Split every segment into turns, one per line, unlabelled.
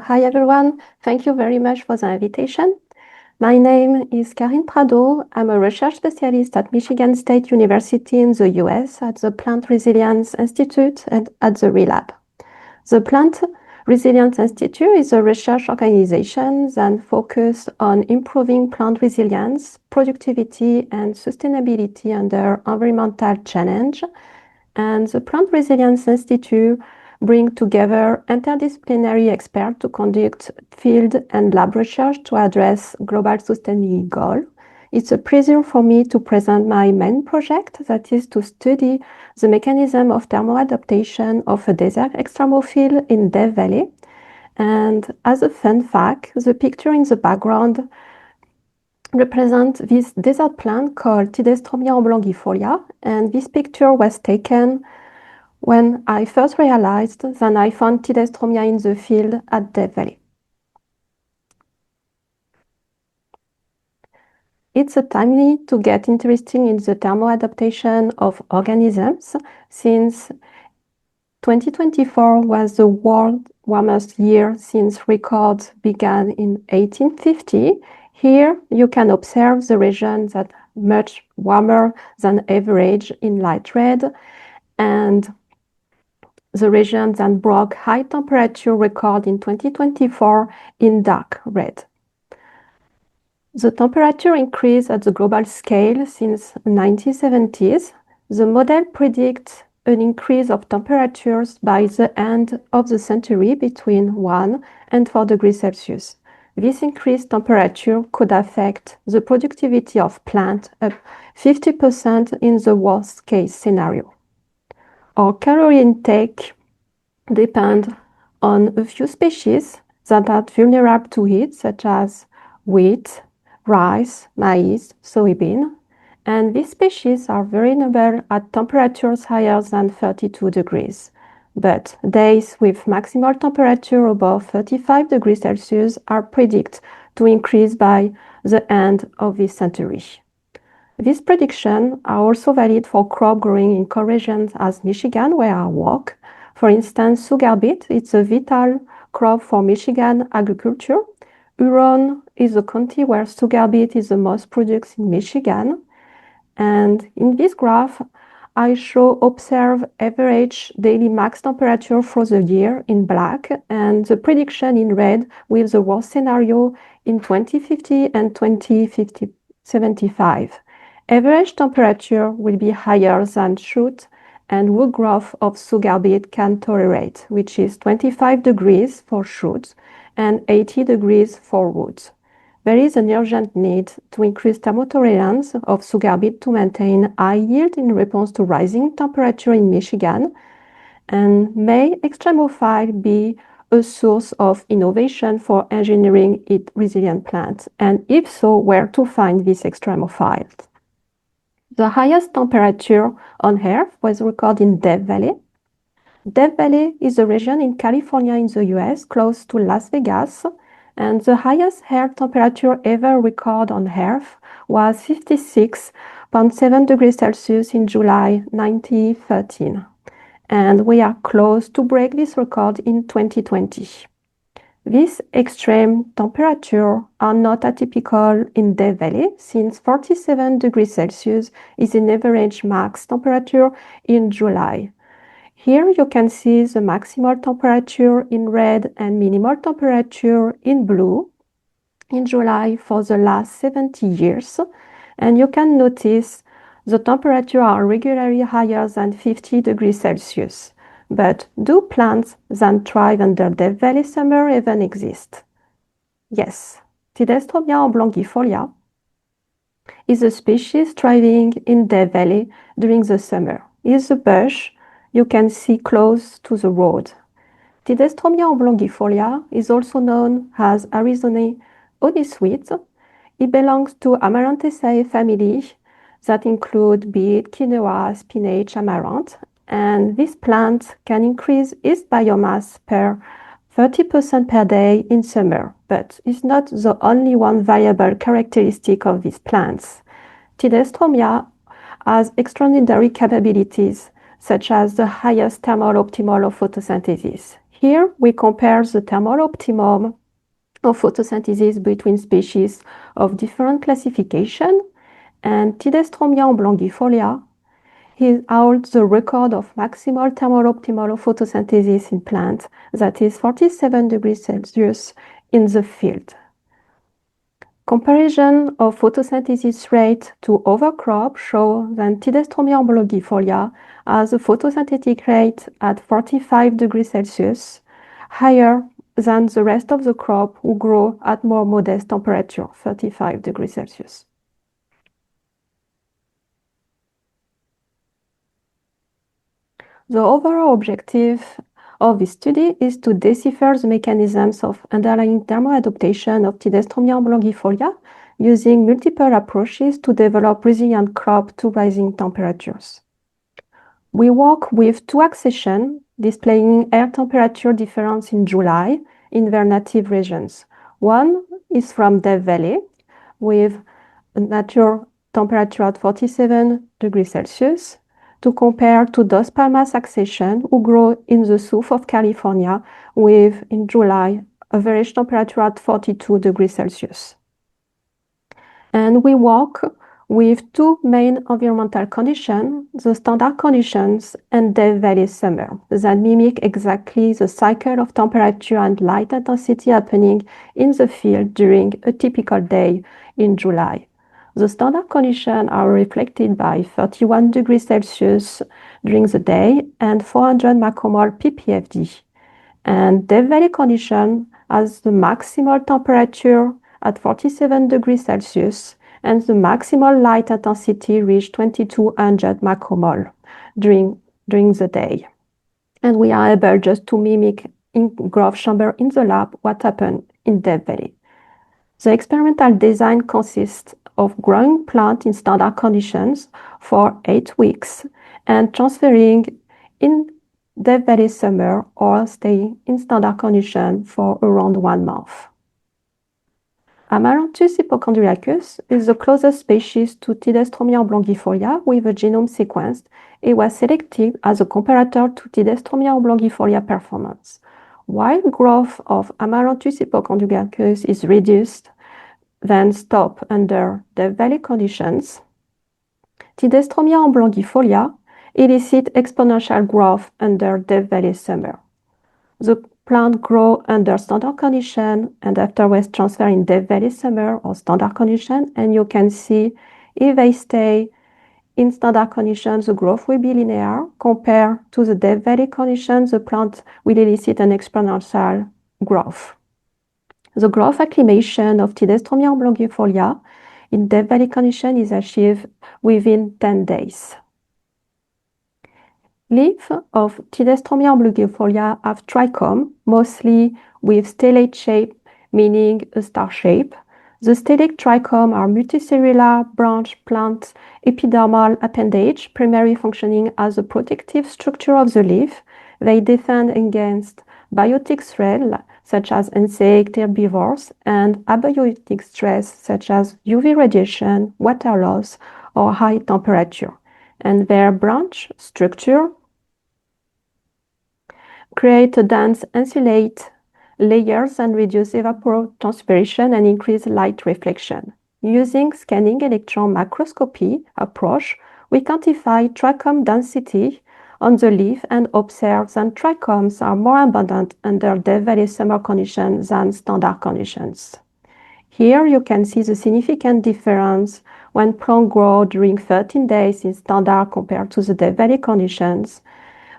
Hi everyone, thank you very much for the invitation. My name is Karine Prado. I'm a research specialist at Michigan State University in the US at the Plant Resilience Institute and at the RELAB. The Plant Resilience Institute is a research organization that focuses on improving plant resilience, productivity, and sustainability under environmental challenge. And the Plant Resilience Institute brings together interdisciplinary experts to conduct field and lab research to address global sustainability goals. It's a pleasure for me to present my main project, that is to study the mechanism of thermo-adaptation of a desert extremophile in Death Valley. And as a fun fact, the picture in the background represents this desert plant called Tidestromia oblongifolia, and this picture was taken when I first realized that I found Tidestromia in the field at Death Valley. It's a time to get interested in the thermo-adaptation of organisms, since 2024 was the world's warmest year since records began in 1850. Here you can observe the regions that are much warmer than average in light red, and the regions that broke high temperature record in 2024 in dark red. The temperature increase at the global scale since the 1970s. The model predicts an increase of temperatures by the end of the century between 1 and 4 degrees Celsius. This increased temperature could affect the productivity of plants up 50% in the worst case scenario. Our calorie intake depends on a few species that are vulnerable to heat, such as wheat, rice, maize, soybean, and these species are vulnerable at temperatures higher than 32 degrees. But days with maximal temperature above 35 degrees Celsius are predicted to increase by the end of this century. These predictions are also valid for crop growing in cold regions as Michigan, where I work. For instance, sugar beet is a vital crop for Michigan agriculture. Huron is a county where sugar beet is the most produced in Michigan. And in this graph, I observe average daily max temperature for the year in black and the prediction in red with the worst scenario in 2050 and 2075. Average temperature will be higher than shoot and wood growth of sugar beet can tolerate, which is 25 degrees for shoots and 80 degrees for woods. There is an urgent need to increase thermotolerance of sugar beet to maintain high yield in response to rising temperature in Michigan. And may extremophile be a source of innovation for engineering it resilient plants? And if so, where to find these extremophiles? The highest temperature on Earth was recorded in Death Valley. Death Valley is a region in California in the US, close to Las Vegas, and the highest air temperature ever recorded on Earth was 56.7 degrees Celsius in July 1913. And we are close to break this record in 2020. These extreme temperatures are not atypical in Death Valley, since 47 degrees Celsius is an average max temperature in July. Here you can see the maximal temperature in red and minimal temperature in blue in July for the last 70 years. And you can notice the temperatures are regularly higher than 50 degrees Celsius. But do plants that thrive under Death Valley summer even exist? Yes, Tidestromia oblongifolia is a species thriving in Death Valley during the summer. It's a bush you can see close to the road. Tidestromia oblongifolia is also known as Arizona honeysuckle. It belongs to Amarantaceae family that include beet, quinoa, spinach, amaranth, and this plant can increase its biomass per 30% per day in summer, but it's not the only one valuable characteristic of these plants. Tidestromia has extraordinary capabilities, such as the highest thermal optimal of photosynthesis. Here we compare the thermal optimum of photosynthesis between species of different classification, and Tidestromia oblongifolia holds the record of maximal thermal optimal of photosynthesis in plants, that is 47 degrees Celsius in the field. Comparison of photosynthesis rate to overcrop show that Tidestromia oblongifolia has a photosynthetic rate at 45 degrees Celsius, higher than the rest of the crop who grow at more modest temperature, 35 degrees Celsius. The overall objective of this study is to decipher the mechanisms of underlying thermo-adaptation of Tidestromia oblongifolia using multiple approaches to develop resilient crop to rising temperatures. We work with two accessions displaying air temperature difference in July in their native regions. One is from Death Valley with a natural temperature at 47 degrees Celsius to compare to Dos Palmas accession who grow in the south of California with, in July, average temperature at 42 degrees Celsius. And we work with two main environmental conditions, the standard conditions and Death Valley summer, that mimic exactly the cycle of temperature and light intensity happening in the field during a typical day in July. The standard conditions are reflected by 31 degrees Celsius during the day and 400 macromole ppfd. And Death Valley condition has the maximal temperature at 47 degrees Celsius and the maximal light intensity reached 2200 macromole during the day. And we are able just to mimic in growth chamber in the lab what happened in Death Valley. The experimental design consists of growing plant in standard conditions for 8 weeks and transferring in Death Valley summer or stay in standard condition for around 1 month. Amaranthus hypochondriacus is the closest species to Tidestromia oblongifolia with a genome sequenced. It was selected as a comparator to Tidestromia oblongifolia performance. While growth of Amaranthus hypochondriacus is reduced, then stop under Death Valley conditions, Tidestromia oblongifolia elicit exponential growth under Death Valley summer. The plant grow under standard condition and afterwards transfer in Death Valley summer or standard condition, and you can see if they stay in standard conditions, the growth will be linear. Compared to the Death Valley conditions, the plant will elicit an exponential growth. The growth acclimation of Tidestromia oblongifolia in Death Valley condition is achieved within 10 days. Leaves of Tidestromia oblongifolia have trichome, mostly with stellate shape, meaning a star shape. The stellate trichome are multicellular branch plant epidermal appendage, primarily functioning as a protective structure of the leaf. They defend against biotic threats such as insect, herbivores, and abiotic stress such as UV radiation, water loss, or high temperature. And their branch structure create a dense insulate layers and reduce evapotranspiration and increase light reflection. Using scanning electron microscopy approach, we quantify trichome density on the leaf and observe that trichomes are more abundant under Death Valley summer conditions than standard conditions. Here you can see the significant difference when plants grow during 13 days in standard compared to the Death Valley conditions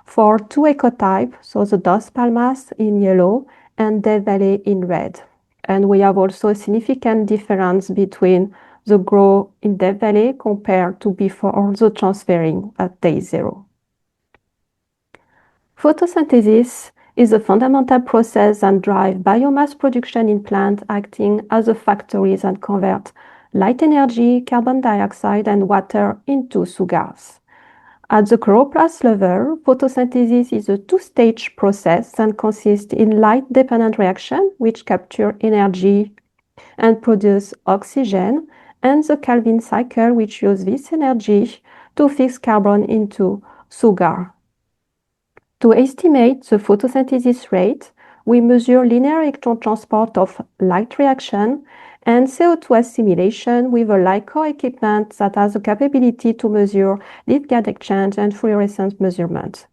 for two ecotypes, so the Dos Palmas in yellow and Death Valley in red. And we have also a significant difference between the growth in Death Valley compared to before the transferring at day 0. Photosynthesis is a fundamental process that drives biomass production in plants, acting as a factory that converts light energy, carbon dioxide, and water into sugars. At the chloroplast level, photosynthesis is a two-stage process that consists in light-dependent reaction, which capture energy and produce oxygen, and the Calvin cycle, which uses this energy to fix carbon into sugar. To estimate the photosynthesis rate, we measure linear electron transport of light reaction and CO2 assimilation with a LICO equipment that has the capability to measure light-gas exchange and fluorescence measurement.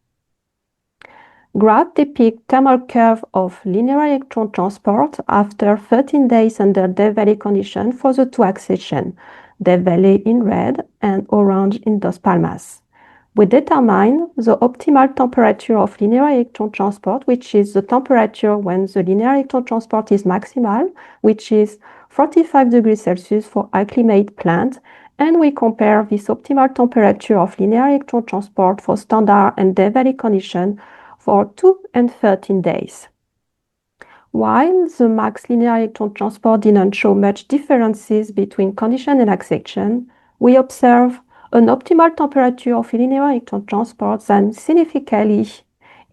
Graph depicts thermal curve of linear electron transport after 13 days under Death Valley condition for the two accretions, Death Valley in red and orange in Dos Palmas. We determine the optimal temperature of linear electron transport, which is the temperature when the linear electron transport is maximal, which is 45 degrees Celsius for acclimate plant, and we compare this optimal temperature of linear electron transport for standard and Death Valley condition for 2 and 13 days. While the max linear electron transport didn't show much differences between condition and accretion, we observe an optimal temperature of linear electron transport that significantly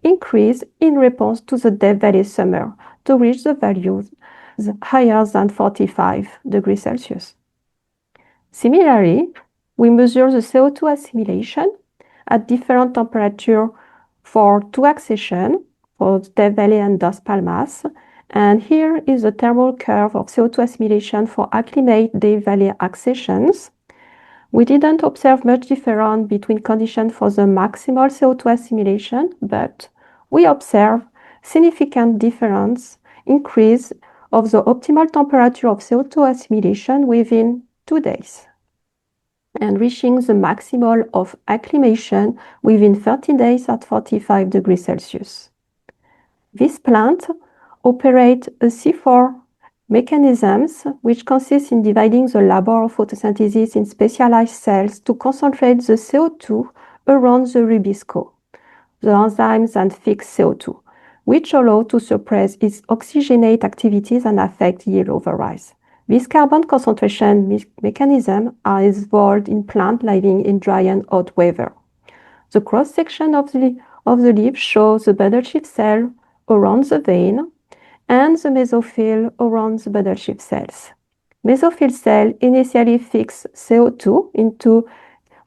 increased in response to the Death Valley summer to reach the values higher than 45 degrees Celsius. Similarly, we measure the CO2 assimilation at different temperatures for two accretions, for Death Valley and Dos Palmas, and here is the thermal curve of CO2 assimilation for acclimate Death Valley accretions. We didn't observe much difference between conditions for the maximal CO2 assimilation, but we observe significant difference increase of the optimal temperature of CO2 assimilation within 2 days, and reaching the maximal of acclimation within 30 days at 45 degrees Celsius. This plant operates a C4 mechanisms, which consists in dividing the labor of photosynthesis in specialized cells to concentrate the CO2 around the rubisco, the enzymes and fix CO2, which allow to suppress its oxygenate activities and affect yield overrise. These carbon concentration mechanisms are involved in plants living in dry and hot weather. The cross-section of the leaf shows the bundle sheath cell around the vein and the mesophyll around the bundle sheath cells. Mesophyll cells initially fix CO2 into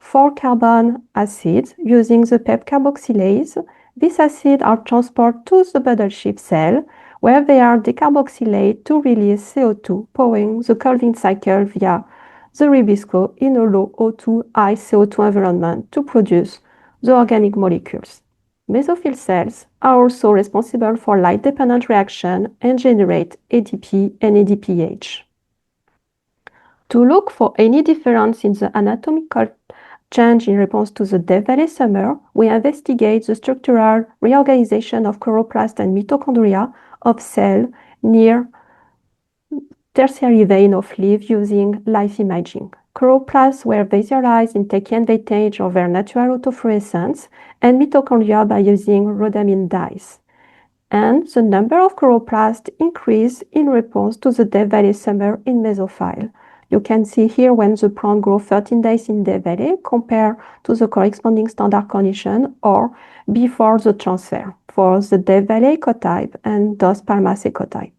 4-carbon acids using the PEP carboxylase. These acids are transported to the bundle sheath cell, where they are decarboxylated to release CO2, powering the Calvin cycle via the rubisco in a low O2 high CO2 environment to produce the organic molecules. Mesophyll cells are also responsible for light-dependent reaction and generate ADP and ADPH. To look for any difference in the anatomical change in response to the Death Valley summer, we investigate the structural reorganization of chloroplast and mitochondria of cells near tertiary vein of leaf using life imaging. Chloroplasts were visualized in taking advantage of their natural autofluorescence, and mitochondria by using rhodamine dyes. And the number of chloroplasts increased in response to the Death Valley summer in mesophile. You can see here when the plant grows 13 days in Death Valley compared to the corresponding standard condition or before the transfer for the Death Valley ecotype and Dos Palmas ecotype.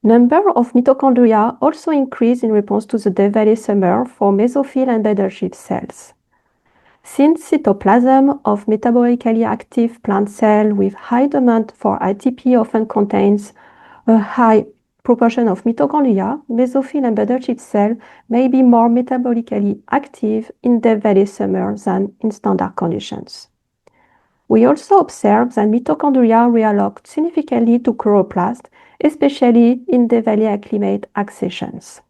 Number of mitochondria also increased in response to the Death Valley summer for mesophyll and bundle sheath cells. Since cytoplasm of metabolically active plant cell with high demand for ATP often contains a high proportion of mitochondria, mesophyll and bundle sheath cell may be more metabolically active in Death Valley summer than in standard conditions. We also observe that mitochondria reallocate significantly to chloroplast, especially in Death Valley acclimate accretions.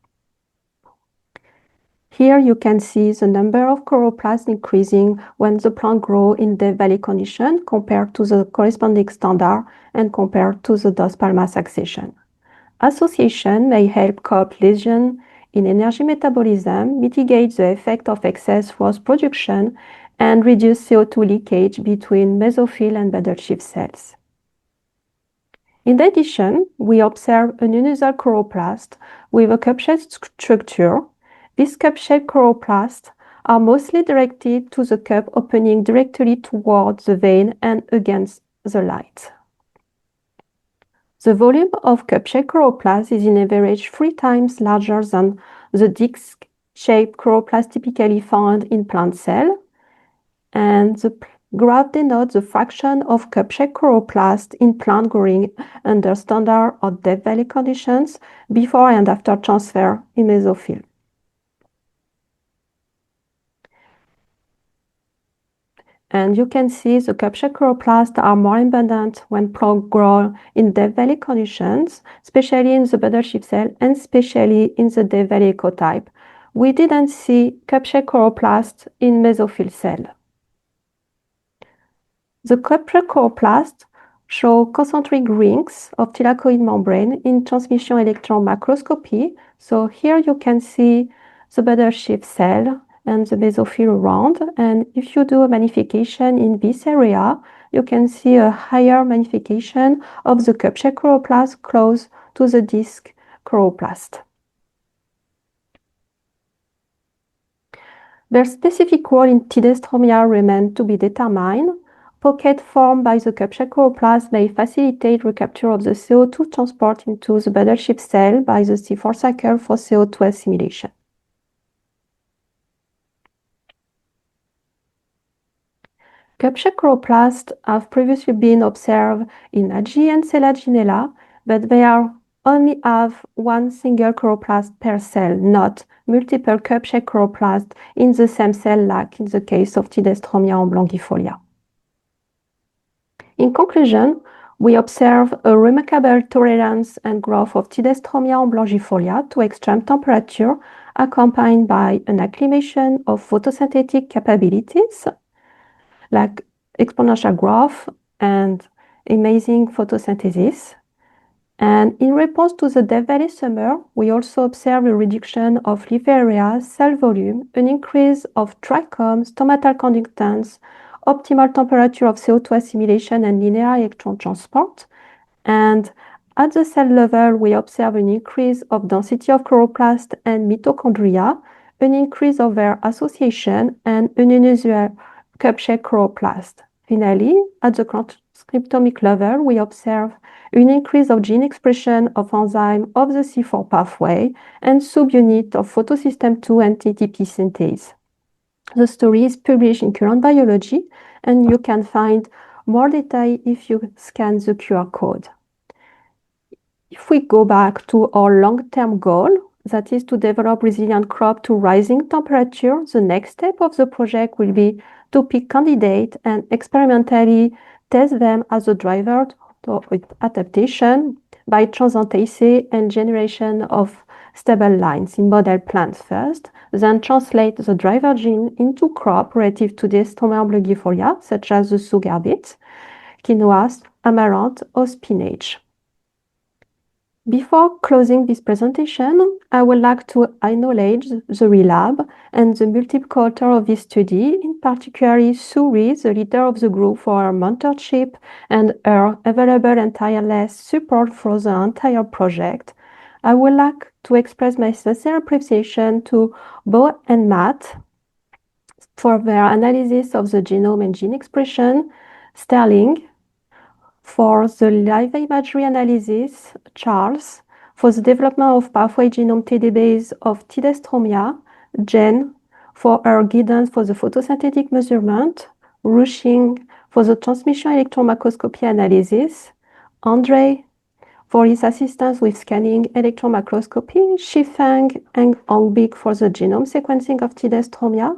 Here you can see the number of chloroplasts increasing when the plant grows in Death Valley condition compared to the corresponding standard and compared to the Dos Palmas accretion. Association may help cope lesion in energy metabolism, mitigate the effect of excess force production, and reduce CO2 leakage between mesophyll and bundle sheath cells. In addition, we observe an unusual chloroplast with a cup-shaped structure. These cup-shaped chloroplasts are mostly directed to the cup opening directly towards the vein and against the light. The volume of cup-shaped chloroplast is in average 3 times larger than the disc-shaped chloroplast typically found in plant cells, and the graph denotes the fraction of cup-shaped chloroplast in plant growing under standard or depth valley conditions before and after transfer in mesophyll. And you can see the cup-shaped chloroplasts are more abundant when plants grow in depth valley conditions, especially in the bundle sheath cell and especially in the depth valley ecotype. We didn't see cup-shaped chloroplasts in mesophyll cell. The cup-shaped chloroplasts show concentric rings of thylakoid membrane in transmission electron microscopy. So here you can see the bundle sheath cell and the mesophyll around. And if you do a magnification in this area, you can see a higher magnification of the cup-shaped chloroplast close to the disc chloroplast. Their specific role in tidestromia remains to be determined. Pockets formed by the cup-shaped chloroplast may facilitate recapture of the CO2 transport into the bundle sheath cell by the C4 cycle for CO2 assimilation. Cup-shaped chloroplasts have previously been observed in algae and Selaginella, but they only have one single chloroplast per cell, not multiple cup-shaped chloroplasts in the same cell like in the case of Tidestromia oblongifolia. In conclusion, we observe a remarkable tolerance and growth of Tidestromia oblongifolia to extreme temperature, accompanied by an acclimation of photosynthetic capabilities like exponential growth and amazing photosynthesis. And in response to the depth valley summer, we also observe a reduction of leaf area, cell volume, an increase of trichome, stomatal conductance, optimal temperature of CO2 assimilation and linear electron transport. And at the cell level, we observe an increase of density of chloroplast and mitochondria, an increase of their association, and an unusual cup-shaped chloroplast. Finally, at the transcriptomic level, we observe an increase of gene expression of enzyme of the C4 pathway and subunit of photosystem 2 and TTP synthase. The story is published in Current Biology, and you can find more detail if you scan the QR code. If we go back to our long-term goal, that is to develop resilient crop to rising temperature, the next step of the project will be to pick candidates and experimentally test them as a driver to adaptation by transantase and generation of stable lines in model plants first, then translate the driver gene into crop relative to the oblongifolia, such as the sugar beet, quinoa, amaranth, or spinach. Before closing this presentation, I would like to acknowledge the relab and the multiple co-author of this study, in particular Sue Reed, the leader of the group, for her mentorship and her available and tireless support for the entire project. I would like to express my sincere appreciation to Bo and Matt for their analysis of the genome and gene expression, Sterling for the live imagery analysis, Charles for the development of pathway genome database of Tidestromia, Jen for her guidance for the photosynthetic measurement, Rushing for the transmission electron microscopy analysis, Andre for his assistance with scanning electron microscopy, Shifeng and Ongbik for the genome sequencing of Tidestromia,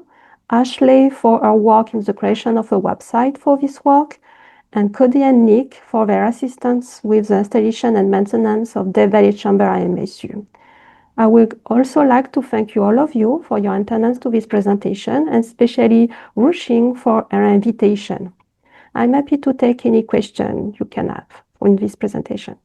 Ashley for her work in the creation of a website for this work, and Cody and Nick for their assistance with the installation and maintenance of Depth Valley Chamber IMSU. I would also like to thank you, all of you, for your attendance to this presentation, and especially Rushing for her invitation. I'm happy to take any question you can have in this presentation.